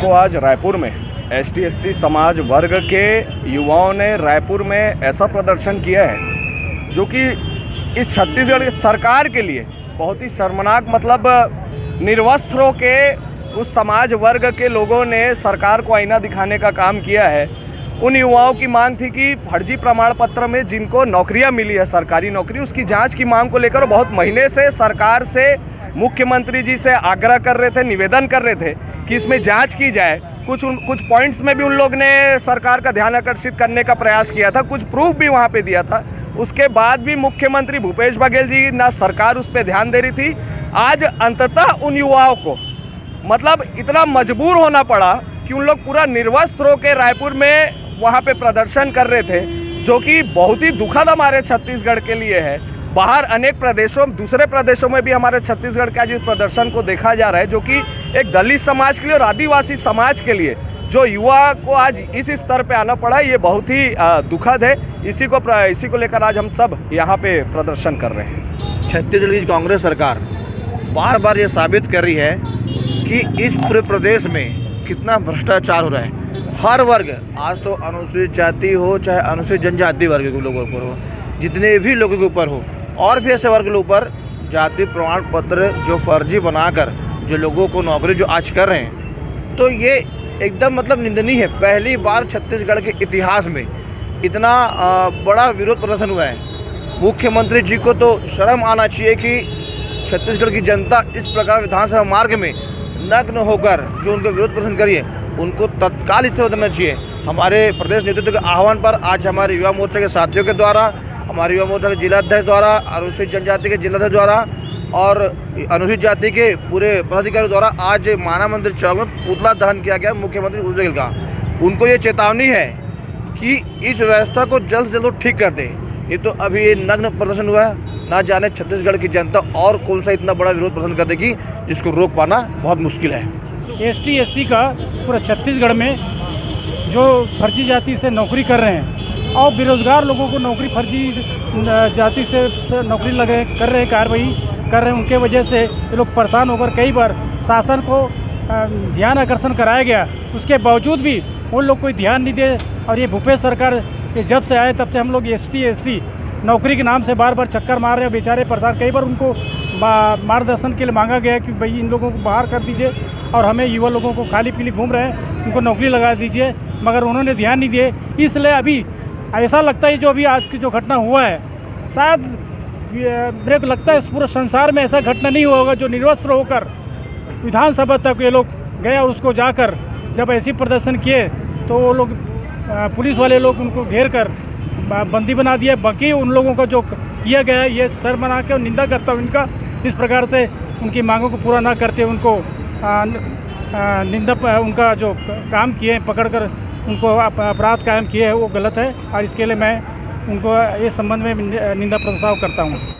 को आज रायपुर में एसटी/एससी समाज वर्ग के युवाओं ने रायपुर में ऐसा प्रदर्शन किया है जो कि इस छत्तीसगढ़ की सरकार के लिए बहुत ही शर्मनाक, मतलब निर्वस्त्रों के उस समाज वर्ग के लोगों ने सरकार को आईना दिखाने का काम किया है। उन युवाओं की मांग थी कि फर्जी प्रमाण पत्र में जिनको नौकरियां मिली है, सरकारी नौकरी, उसकी जांच की मांग को लेकर बहुत महीने से सरकार से, मुख्यमंत्री जी से आग्रह कर रहे थे, निवेदन कर रहे थे कि इसमें जांच की जाए। कुछ पॉइंट्स में भी उन लोग ने सरकार का ध्यान आकर्षित करने का प्रयास किया था, कुछ प्रूफ भी वहाँ पे दिया था। उसके बाद भी मुख्यमंत्री भूपेश बघेल जी ना सरकार उस पर ध्यान दे रही थी। आज अंततः उन युवाओं को मतलब इतना मजबूर होना पड़ा कि उन लोग पूरा निर्वस्त्र होकर रायपुर में वहाँ पे प्रदर्शन कर रहे थे, जो कि बहुत ही दुखद हमारे छत्तीसगढ़ के लिए है। बाहर अनेक प्रदेशों, दूसरे प्रदेशों में भी हमारे छत्तीसगढ़ के आज इस प्रदर्शन को देखा जा रहा है, जो कि एक दलित समाज के लिए और आदिवासी समाज के लिए जो युवा को आज इस स्तर पे आना पड़ा, ये बहुत ही दुखद है। इसी को लेकर आज हम सब यहाँ पे प्रदर्शन कर रहे हैं। छत्तीसगढ़ की कांग्रेस सरकार बार बार ये साबित कर रही है कि इस पूरे प्रदेश में कितना भ्रष्टाचार हो रहा है। हर वर्ग, आज तो अनुसूचित जाति हो चाहे अनुसूचित जनजाति वर्ग के लोगों के ऊपर हो, जितने भी लोगों के ऊपर हो, और भी ऐसे वर्ग के ऊपर जाति प्रमाण पत्र जो फर्जी बनाकर जो लोगों को नौकरी जो आज कर रहे हैं, तो ये एकदम मतलब निंदनीय है। पहली बार छत्तीसगढ़ के इतिहास में इतना बड़ा विरोध प्रदर्शन हुआ है। मुख्यमंत्री जी को तो शर्म आना चाहिए कि छत्तीसगढ़ की जनता इस प्रकार विधानसभा मार्ग में नग्न होकर जो उनका विरोध प्रदर्शन करिए, उनको तत्काल इससे बदलना चाहिए। हमारे प्रदेश नेतृत्व के आह्वान पर आज हमारे युवा मोर्चा के साथियों के द्वारा, हमारे युवा मोर्चा के जिलाध्यक्ष द्वारा, अनुसूचित जनजाति के जिलाध्यक्ष द्वारा और अनुसूचित जाति के पूरे पदाधिकारियों द्वारा आज माना मंदिर चौक में पुतला दहन किया गया मुख्यमंत्री भूपेश बघेल का। उनको ये चेतावनी है कि इस व्यवस्था को जल्द से जल्द ठीक कर दें। ये तो अभी ये नग्न प्रदर्शन हुआ है, ना जाने छत्तीसगढ़ की जनता और कौन सा इतना बड़ा विरोध प्रदर्शन कर देगी जिसको रोक पाना बहुत मुश्किल है। एसटी/एससी का पूरा छत्तीसगढ़ में जो फर्जी जाति से नौकरी कर रहे हैं और बेरोजगार लोगों को नौकरी फर्जी जाति से नौकरी कर रहे हैं, कार्रवाई कर रहे हैं, उनके वजह से ये लोग परेशान होकर कई बार शासन को ध्यान आकर्षण कराया गया, उसके बावजूद भी उन लोग कोई ध्यान नहीं दे। और ये भूपेश सरकार जब से आए तब से हम लोग एसटी/एससी नौकरी के नाम से बार बार चक्कर मार रहे हैं, बेचारे परेशान। कई बार उनको मार्गदर्शन के लिए मांगा गया कि भाई इन लोगों को बाहर कर दीजिए और हमें युवा लोगों को खाली पीली घूम रहे हैं, उनको नौकरी लगा दीजिए, मगर उन्होंने ध्यान नहीं दिए। इसलिए अभी ऐसा लगता है जो अभी आज की जो घटना हुआ है, शायद मेरे को लगता है पूरे संसार में ऐसा घटना नहीं हुआ होगा जो निर्वस्त्र होकर विधानसभा तक ये लोग गए और उसको जाकर जब ऐसी प्रदर्शन किए तो वो लोग पुलिस वाले लोग उनको घेर कर बंदी बना दिया। बाकी उन लोगों का जो किया गया है, ये सर बना के निंदा करता हूँ इनका। इस प्रकार से उनकी मांगों को पूरा ना करते उनको उनका जो काम किए पकड़कर उनको अपराध कायम किए हैं वो गलत है, और इसके लिए मैं उनको इस संबंध में निंदा प्रस्ताव करता हूँ।